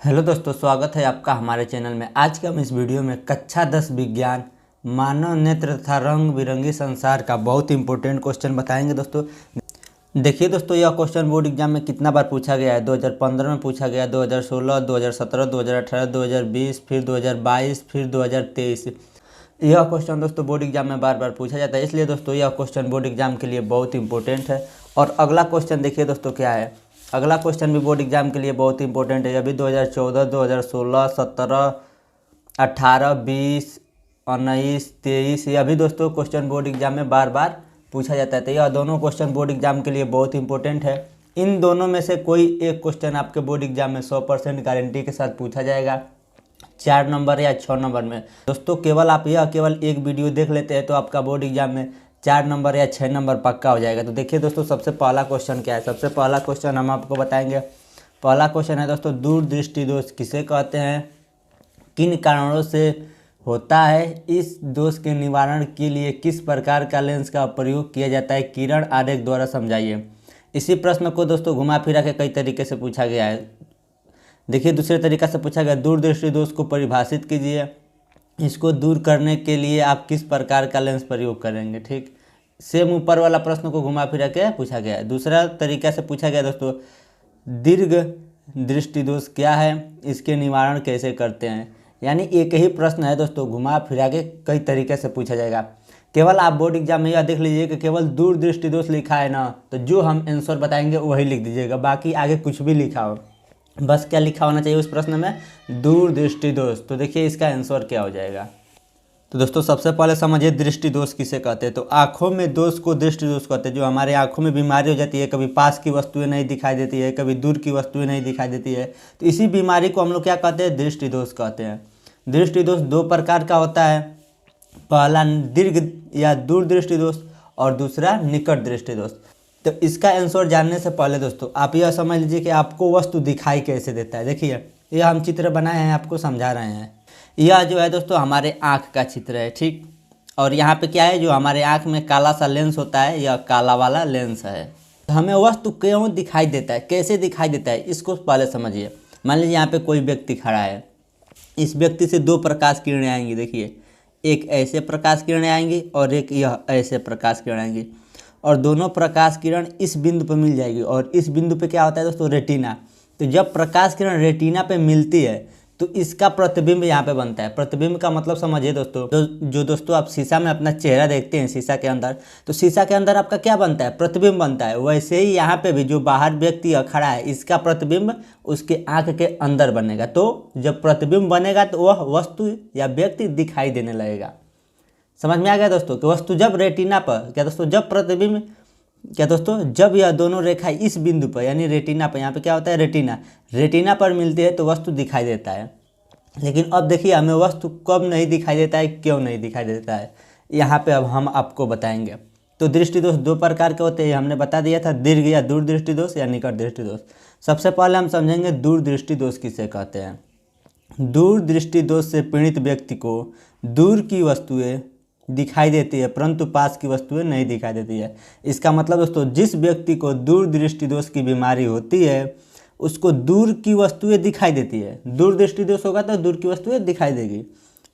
Hello दोस्तों, स्वागत है आपका हमारे चैनल में। आज के हम इस वीडियो में कक्षा 10 विज्ञान मानव नेत्र तथा रंग बिरंगी संसार का बहुत इंपॉर्टेंट क्वेश्चन बताएंगे दोस्तों। देखिए दोस्तों, यह क्वेश्चन बोर्ड एग्जाम में कितना बार पूछा गया है। 2015 में पूछा गया, 2016, 2017, 2018, 2020, फिर 2022, फिर 2023। यह क्वेश्चन दोस्तों बोर्ड एग्जाम में बार बार पूछा जाता है, इसलिए दोस्तों यह क्वेश्चन बोर्ड एग्जाम के लिए बहुत इंपॉर्टेंट है। और अगला क्वेश्चन देखिए दोस्तों क्या है। अगला क्वेश्चन भी बोर्ड एग्जाम के लिए बहुत इंपॉर्टेंट है। अभी 2014, 2016, 17, 18, 20, 19, 23 ये अभी दोस्तों क्वेश्चन बोर्ड एग्जाम में बार बार पूछा जाता है। तो यह दोनों क्वेश्चन बोर्ड एग्जाम के लिए बहुत इंपॉर्टेंट है। इन दोनों में से कोई एक क्वेश्चन आपके बोर्ड एग्जाम में 100% गारंटी के साथ पूछा जाएगा, 4 नंबर या 6 नंबर में। दोस्तों केवल आप केवल एक वीडियो देख लेते हैं तो आपका बोर्ड एग्जाम में 4 नंबर या 6 नंबर पक्का हो जाएगा। तो देखिए दोस्तों, सबसे पहला क्वेश्चन क्या है। सबसे पहला क्वेश्चन हम आपको बताएंगे। पहला क्वेश्चन है दोस्तों, दूरदृष्टि दोष किसे कहते हैं, किन कारणों से होता है, इस दोष के निवारण के लिए किस प्रकार का लेंस का प्रयोग किया जाता है, किरण आरेख द्वारा समझाइए। इसी प्रश्न को दोस्तों घुमा फिरा के कई तरीके से पूछा गया है। देखिए दूसरे तरीका से पूछा गया, दूरदृष्टि दोष को परिभाषित कीजिए, इसको दूर करने के लिए आप किस प्रकार का लेंस प्रयोग करेंगे। ठीक, सेम ऊपर वाला प्रश्न को घुमा फिरा के पूछा गया है। दूसरा तरीका से पूछा गया दोस्तों, दीर्घ दृष्टि दोष क्या है, इसके निवारण कैसे करते हैं। यानी एक ही प्रश्न है दोस्तों, घुमा फिरा के कई तरीके से पूछा जाएगा। केवल आप बोर्ड एग्जाम में यह देख लीजिए कि केवल दूरदृष्टि दोष लिखा है ना, तो जो हम आंसर बताएंगे वही लिख दीजिएगा, बाकी आगे कुछ भी लिखा हो, बस क्या लिखा होना चाहिए उस प्रश्न में, दूरदृष्टि दोष। तो देखिए इसका आंसर क्या हो जाएगा। तो दोस्तों सबसे पहले समझिए दृष्टि दोष किसे कहते हैं। तो आंखों में दोष को दृष्टि दोष कहते हैं। जो हमारे आंखों में बीमारी हो जाती है, कभी पास की वस्तुएं नहीं दिखाई देती है, कभी दूर की वस्तुएं नहीं दिखाई देती है, तो इसी बीमारी को हम लोग क्या कहते हैं, दृष्टि दोष कहते हैं। दृष्टि दोष 2 प्रकार का होता है, पहला दीर्घ या दूर दृष्टि दोष और दूसरा निकट दृष्टि दोष। तो इसका आंसर जानने से पहले दोस्तों आप यह समझ लीजिए कि आपको वस्तु दिखाई कैसे देता है। देखिए यह हम चित्र बनाए हैं, आपको समझा रहे हैं। यह जो है दोस्तों हमारे आँख का चित्र है, ठीक। और यहाँ पे क्या है, जो हमारे आँख में काला सा लेंस होता है, यह काला वाला लेंस है। हमें वस्तु क्यों दिखाई देता है, कैसे दिखाई देता है, इसको पहले समझिए। मान लीजिए यहाँ पे कोई व्यक्ति खड़ा है, इस व्यक्ति से 2 प्रकाश किरणें आएंगी। देखिए एक ऐसे प्रकाश किरणें आएंगी और एक यह ऐसे प्रकाश किरण आएंगी, और दोनों प्रकाश किरण इस बिंदु पर मिल जाएगी। और इस बिंदु पे क्या होता है दोस्तों, रेटिना। तो जब प्रकाश किरण रेटिना पे मिलती है तो इसका प्रतिबिंब यहाँ पे बनता है। प्रतिबिंब का मतलब समझिए दोस्तों, जो दोस्तों आप शीशा में अपना चेहरा देखते हैं शीशा के अंदर, तो शीशा के अंदर आपका क्या बनता है, प्रतिबिंब बनता है। वैसे ही यहाँ पे भी जो बाहर व्यक्ति खड़ा है, इसका प्रतिबिंब उसके आँख के अंदर बनेगा। तो जब प्रतिबिंब बनेगा तो वह वस्तु या व्यक्ति दिखाई देने लगेगा। समझ में आ गया दोस्तों कि वस्तु जब रेटिना पर, क्या दोस्तों, जब प्रतिबिंब, क्या दोस्तों, जब यह दोनों रेखा इस बिंदु पर यानी रेटिना पर, यहाँ पे क्या होता है, रेटिना पर मिलती है तो वस्तु दिखाई देता है। लेकिन अब देखिए हमें वस्तु कब नहीं दिखाई देता है, क्यों नहीं दिखाई देता है, यहाँ पे अब हम आपको बताएंगे। तो दृष्टि दोष 2 प्रकार के होते हैं, हमने बता दिया था, दीर्घ या दूर दृष्टि दोष या निकट दृष्टि दोष। सबसे पहले हम समझेंगे दूर दृष्टि दोष किसे कहते हैं। दूर दृष्टि दोष से पीड़ित व्यक्ति को दूर की वस्तुएं दिखाई देती है परंतु पास की वस्तुएं नहीं दिखाई देती है। इसका मतलब दोस्तों, जिस व्यक्ति को दूर दृष्टि दोष की बीमारी होती है उसको दूर की वस्तुएं दिखाई देती है। दूर दृष्टि दोष होगा तो दूर की वस्तुएं दिखाई देगी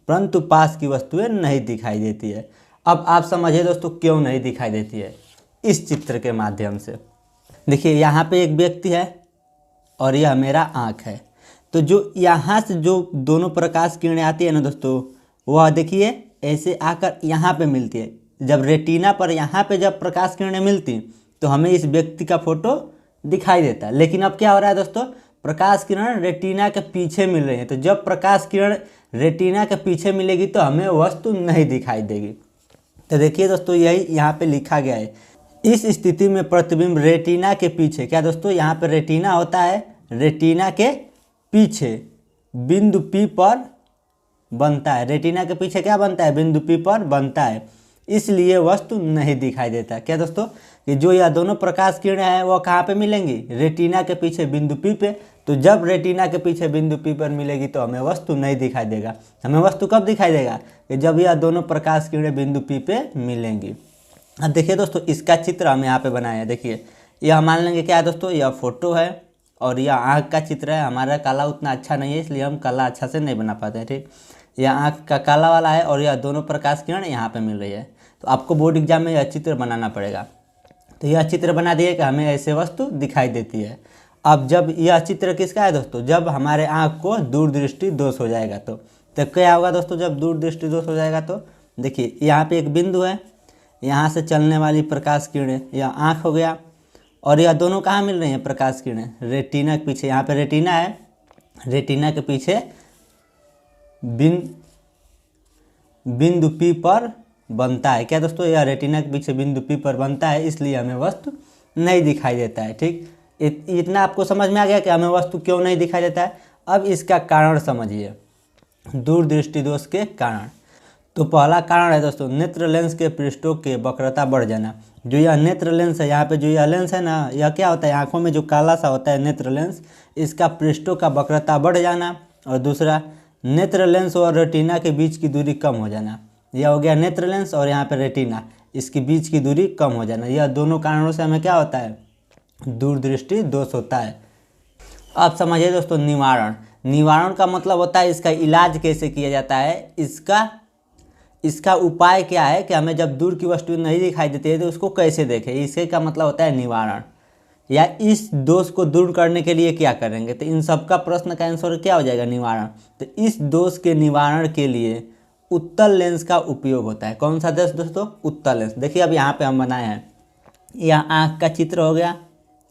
परंतु पास की वस्तुएं नहीं दिखाई देती है। अब आप समझिए दोस्तों क्यों नहीं दिखाई देती है, इस चित्र के माध्यम से। देखिए यहाँ पे एक व्यक्ति है और यह मेरा आँख है। तो जो यहाँ से जो दोनों प्रकाश किरणें आती है ना दोस्तों, वह देखिए ऐसे आकर यहाँ पे मिलती है। जब रेटिना पर यहाँ पे जब प्रकाश किरणें मिलती तो हमें इस व्यक्ति का फोटो दिखाई देता है। लेकिन अब क्या हो रहा है दोस्तों, प्रकाश किरण रेटिना के पीछे मिल रही है। तो जब प्रकाश किरण रेटिना के पीछे मिलेगी तो हमें वस्तु नहीं दिखाई देगी। तो देखिए दोस्तों यही यहाँ पे लिखा गया है, इस स्थिति में प्रतिबिंब रेटिना के पीछे, क्या दोस्तों, यहाँ पे रेटिना होता है, रेटिना के पीछे बिंदु P पर बनता है। रेटिना के पीछे क्या बनता है, बिंदु P पर बनता है, इसलिए वस्तु नहीं दिखाई देता। क्या दोस्तों, कि जो यह दोनों प्रकाश किरणें हैं वो कहाँ पे मिलेंगी, रेटिना के पीछे बिंदु P पे। तो जब रेटिना के पीछे बिंदु P पर मिलेगी तो हमें वस्तु नहीं दिखाई देगा। हमें वस्तु कब दिखाई देगा, कि जब यह दोनों प्रकाश किरणें बिंदु P पे मिलेंगी। अब देखिए दोस्तों इसका चित्र हम यहाँ पे बनाए हैं। देखिए यह मान लेंगे क्या है दोस्तों, यह फोटो है और यह आँख का चित्र है। हमारा काला उतना अच्छा नहीं है, इसलिए हम काला अच्छा से नहीं बना पाते हैं। ठीक, यह आँख का काला वाला है और यह दोनों प्रकाश किरण यहाँ पे मिल रही है। तो आपको बोर्ड एग्जाम में यह चित्र बनाना पड़ेगा। तो यह चित्र बना दिए कि हमें ऐसे वस्तु दिखाई देती है। अब जब यह चित्र किसका है दोस्तों, जब हमारे आँख को दूरदृष्टि दोष हो जाएगा तो क्या होगा दोस्तों, जब दूरदृष्टि दोष हो जाएगा तो देखिए यहाँ पे एक बिंदु है, यहाँ से चलने वाली प्रकाश किरणें, यह आँख हो गया और यह दोनों कहाँ मिल रही हैं प्रकाश किरणें, रेटिना के पीछे। यहाँ पे रेटिना है, रेटिना के पीछे बिंदु P पर बनता है। क्या दोस्तों, यह रेटिना के पीछे बिंदु P पर बनता है, इसलिए हमें वस्तु नहीं दिखाई देता है। ठीक, इतना आपको समझ में आ गया कि हमें वस्तु क्यों नहीं दिखाई देता है। अब इसका कारण समझिए, दूरदृष्टि दोष के कारण। तो पहला कारण है दोस्तों, नेत्र लेंस के पृष्ठों के वक्रता बढ़ जाना। जो यह नेत्र लेंस है, यहाँ पे जो यह लेंस है ना, यह क्या होता है, आँखों में जो काला सा होता है नेत्र लेंस, इसका पृष्ठों का वक्रता बढ़ जाना। और दूसरा, नेत्र लेंस और रेटिना के बीच की दूरी कम हो जाना। यह हो गया नेत्र लेंस और यहाँ पे रेटिना, इसके बीच की दूरी कम हो जाना। यह दोनों कारणों से हमें क्या होता है, दूरदृष्टि दोष होता है। अब समझिए दोस्तों, निवारण। निवारण का मतलब होता है इसका इलाज कैसे किया जाता है, इसका उपाय क्या है कि हमें जब दूर की वस्तु नहीं दिखाई देती है तो उसको कैसे देखें, इसके का मतलब होता है निवारण। या इस दोष को दूर करने के लिए क्या करेंगे, तो इन सब का प्रश्न का आंसर क्या हो जाएगा, निवारण। तो इस दोष के निवारण के लिए उत्तल लेंस का उपयोग होता है। कौन सा दोस्तों, उत्तल लेंस। देखिए अब यहाँ पे हम बनाए हैं, यह आँख का चित्र हो गया,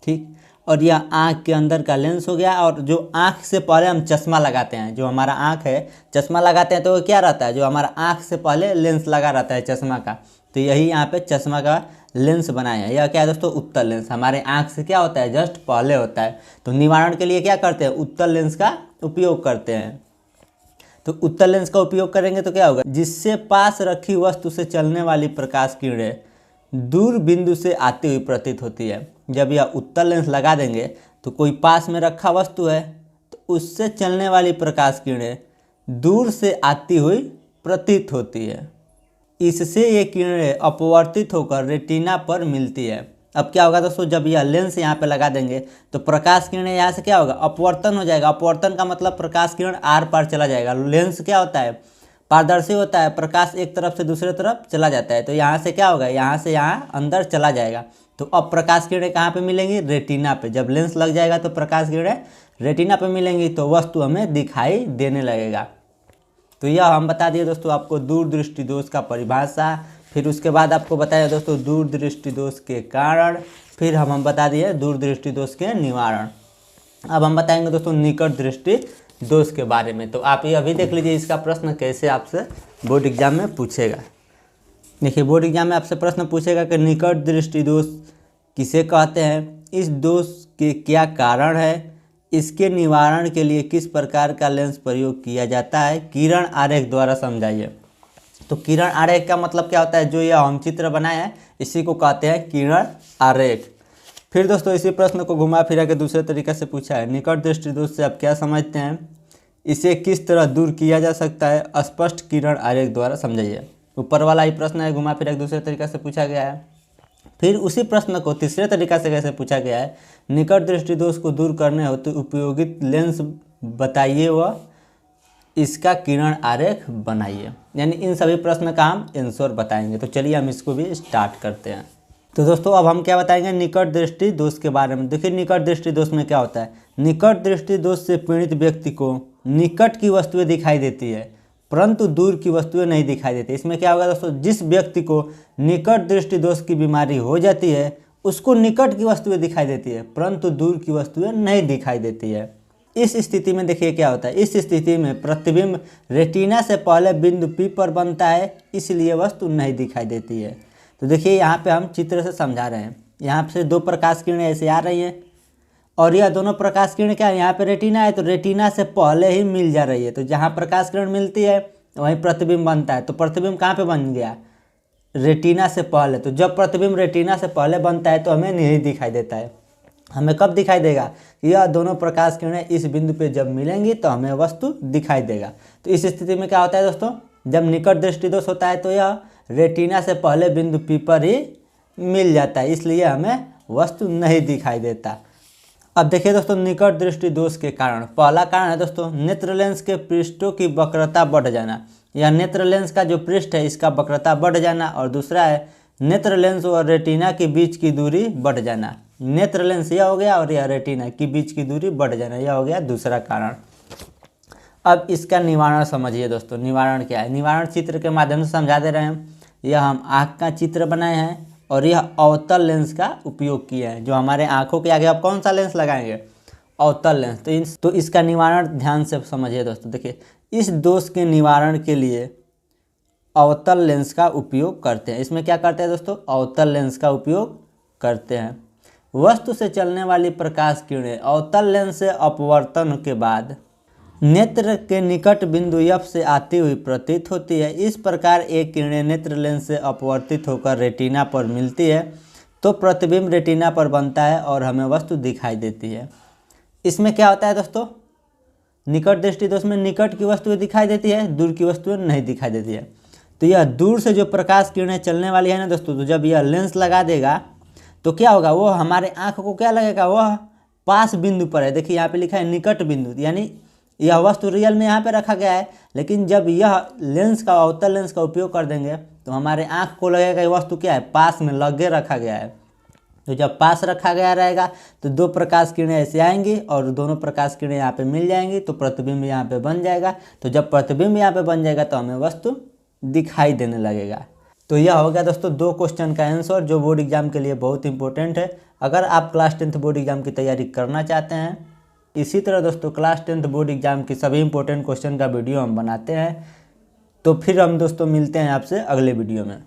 ठीक, और यह आँख के अंदर का लेंस हो गया। और जो आँख से पहले हम चश्मा लगाते हैं, जो हमारा आँख है चश्मा लगाते हैं तो वो क्या रहता है, जो हमारा आँख से पहले लेंस लगा रहता है चश्मा का, तो यही यहाँ पे चश्मा का लेंस बनाए हैं। यह क्या है दोस्तों, उत्तल लेंस। हमारे आँख से क्या होता है, जस्ट पहले होता है। तो निवारण के लिए क्या करते हैं, उत्तल लेंस का उपयोग करते हैं। तो उत्तल लेंस का उपयोग करेंगे तो क्या होगा, जिससे पास रखी वस्तु से चलने वाली प्रकाश किरणें दूर बिंदु से आती हुई प्रतीत होती है। जब यह उत्तल लेंस लगा देंगे तो कोई पास में रखा वस्तु है तो उससे चलने वाली प्रकाश किरणें दूर से आती हुई प्रतीत होती है। इससे ये किरणें अपवर्तित होकर रेटिना पर मिलती है। अब क्या होगा दोस्तों, जब यह लेंस यहाँ पे लगा देंगे तो प्रकाश किरणें यहाँ से क्या होगा, अपवर्तन हो जाएगा। अपवर्तन का मतलब प्रकाश किरण आर पार चला जाएगा। लेंस क्या होता है, पारदर्शी होता है, प्रकाश एक तरफ से दूसरे तरफ चला जाता है। तो यहाँ से क्या होगा, यहाँ से यहाँ अंदर चला जाएगा। तो अब प्रकाश किरणें कहाँ पे मिलेंगी, रेटिना पे। जब लेंस लग जाएगा तो प्रकाश किरणें रेटिना पे मिलेंगी, तो वस्तु हमें दिखाई देने लगेगा। तो यह हम बता दिए दोस्तों आपको दूरदृष्टि दोष का परिभाषा। फिर उसके बाद आपको बताया दोस्तों दूरदृष्टि दोष के कारण। फिर हम बता दिए दूरदृष्टि दोष के निवारण। अब हम बताएंगे दोस्तों निकट दृष्टि दोष के बारे में। तो आप ये अभी देख लीजिए इसका प्रश्न कैसे आपसे बोर्ड एग्जाम में पूछेगा। देखिए बोर्ड एग्जाम में आपसे प्रश्न पूछेगा कि निकट दृष्टि दोष किसे कहते हैं, इस दोष के क्या कारण है, इसके निवारण के लिए किस प्रकार का लेंस प्रयोग किया जाता है, किरण आरेख द्वारा समझाइए। तो किरण आरेख का मतलब क्या होता है, जो यह हम चित्र बनाए हैं इसी को कहते हैं किरण आरेख। फिर दोस्तों इसी प्रश्न को घुमा फिरा के दूसरे तरीके से पूछा है, निकट दृष्टि दोष से आप क्या समझते हैं, इसे किस तरह दूर किया जा सकता है, स्पष्ट किरण आरेख द्वारा समझाइए। ऊपर वाला ही प्रश्न है, घुमा फिरा के दूसरे तरीके से पूछा गया है। फिर उसी प्रश्न को तीसरे तरीका से कैसे पूछा गया है, निकट दृष्टि दोष को दूर करने हेतु उपयोगित लेंस बताइए व इसका किरण आरेख बनाइए। यानी इन सभी प्रश्न का हम आंसर बताएंगे। तो चलिए हम इसको भी स्टार्ट करते हैं। तो दोस्तों अब हम क्या बताएंगे, निकट दृष्टि दोष के बारे में। देखिए निकट दृष्टि दोष में क्या होता है, निकट दृष्टि दोष से पीड़ित व्यक्ति को निकट की वस्तुएं दिखाई देती है परंतु दूर की वस्तुएं नहीं दिखाई देती। इसमें क्या होगा दोस्तों, जिस व्यक्ति को निकट दृष्टि दोष की बीमारी हो जाती है उसको निकट की वस्तुएं दिखाई देती है परंतु दूर की वस्तुएं नहीं दिखाई देती है। इस स्थिति में देखिए क्या होता है, इस स्थिति में प्रतिबिंब रेटिना से पहले बिंदु P पर बनता है, इसलिए वस्तु नहीं दिखाई देती है। तो देखिए यहाँ पे हम चित्र से समझा रहे हैं, यहाँ से दो प्रकाश किरणें ऐसे आ रही हैं और यह दोनों प्रकाश किरण क्या है, यहाँ पे रेटिना है तो रेटिना से पहले ही मिल जा रही है। तो जहाँ प्रकाश किरण मिलती है वहीं प्रतिबिंब बनता है। तो प्रतिबिंब कहाँ पे बन गया, रेटिना से पहले। तो जब प्रतिबिंब रेटिना से पहले बनता है तो हमें नहीं दिखाई देता है। हमें कब दिखाई देगा, यह दोनों प्रकाश किरणें इस बिंदु पे जब मिलेंगी तो हमें वस्तु दिखाई देगा। तो इस स्थिति में क्या होता है दोस्तों, जब निकट दृष्टि दोष होता है तो यह रेटिना से पहले बिंदु P पर ही मिल जाता है, इसलिए हमें वस्तु नहीं दिखाई देता। अब देखिए दोस्तों, निकट दृष्टि दोष के कारण। पहला कारण है दोस्तों नेत्र लेंस के पृष्ठों की वक्रता बढ़ जाना, या नेत्र लेंस का जो पृष्ठ है इसका वक्रता बढ़ जाना। और दूसरा है नेत्र लेंस और रेटिना के बीच की दूरी बढ़ जाना। नेत्र लेंस यह हो गया और यह रेटिना के बीच की दूरी बढ़ जाना, यह हो गया दूसरा कारण। अब इसका निवारण समझिए दोस्तों। निवारण क्या है? निवारण चित्र के माध्यम से समझा दे रहे हैं। यह हम आँख का चित्र बनाए हैं और यह अवतल लेंस का उपयोग किया है। जो हमारे आँखों के आगे आप कौन सा लेंस लगाएंगे? अवतल लेंस। तो इसका निवारण ध्यान से समझिए दोस्तों। देखिए, इस दोष के निवारण के लिए अवतल लेंस का उपयोग करते हैं। इसमें क्या करते हैं दोस्तों? अवतल लेंस का उपयोग करते हैं। वस्तु से चलने वाली प्रकाश किरणें अवतल लेंस से अपवर्तन के बाद नेत्र के निकट बिंदु F से आती हुई प्रतीत होती है। इस प्रकार एक किरणें नेत्र लेंस से अपवर्तित होकर रेटिना पर मिलती है तो प्रतिबिंब रेटिना पर बनता है और हमें वस्तु दिखाई देती है। इसमें क्या होता है दोस्तों? निकट दृष्टि दोष में निकट की वस्तुएं दिखाई देती है, दूर की वस्तुएं नहीं दिखाई देती है। तो यह दूर से जो प्रकाश किरणें चलने वाली है ना दोस्तों, तो जब यह लेंस लगा देगा तो क्या होगा? वो हमारे आँख को क्या लगेगा? वह पास बिंदु पर है। देखिए यहाँ पे लिखा है निकट बिंदु, यानी यह वस्तु रियल में यहाँ पे रखा गया है, लेकिन जब यह लेंस का अवतल लेंस का उपयोग कर देंगे तो हमारे आँख को लगेगा ये वस्तु क्या है? पास में लगे रखा गया है। तो जब पास रखा गया रहेगा तो दो प्रकाश किरणें ऐसे आएंगी और दोनों प्रकाश किरणें यहाँ पे मिल जाएंगी, तो प्रतिबिंब यहाँ पे बन जाएगा। तो जब प्रतिबिंब यहाँ पे बन जाएगा तो हमें वस्तु दिखाई देने लगेगा। तो यह हो गया दोस्तों 2 क्वेश्चन का आंसर, जो बोर्ड एग्जाम के लिए बहुत इंपॉर्टेंट है। अगर आप क्लास 10th बोर्ड एग्जाम की तैयारी करना चाहते हैं, इसी तरह दोस्तों क्लास 10th बोर्ड एग्जाम की सभी इंपॉर्टेंट क्वेश्चन का वीडियो हम बनाते हैं। तो फिर हम दोस्तों मिलते हैं आपसे अगले वीडियो में।